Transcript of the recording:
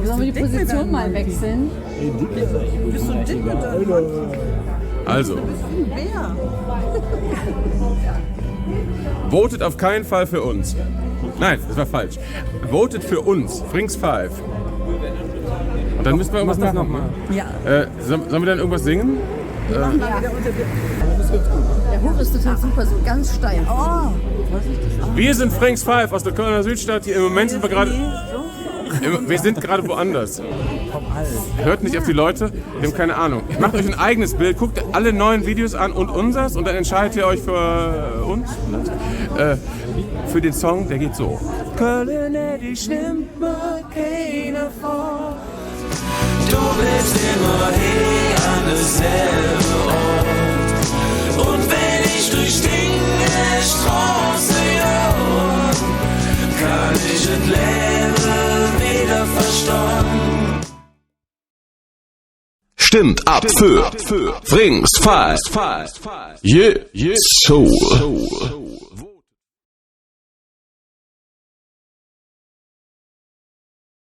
Sollen wir die Position mal wechseln? Bist du dick mit deinem Mann? Also, Wer? votet auf keinen Fall für uns. Nein, das war falsch. Votet für uns, Frings 5. Und dann müssen wir irgendwas machen. Ja. Sollen wir dann irgendwas singen? Wir machen dann wieder unter Der Hoch ist total super, so ganz steil. Oh, Wir sind Frings 5 aus der Kölner Südstadt. Hier im Moment sind wir gerade... Wir sind gerade woanders. Hört nicht auf die Leute, wir haben keine Ahnung. Macht euch ein eigenes Bild, guckt alle neuen Videos an und unsers und dann entscheidet ihr euch für uns. Für den Song, der geht so. Köln, die stimmt mal keiner vor. Du bleibst immer hier an derselbe Ort. Und wenn ich durch die Straße jahr, kann ich das Leben wieder verstanden. Stimmt ab für Frings 5. Yeah, Soul.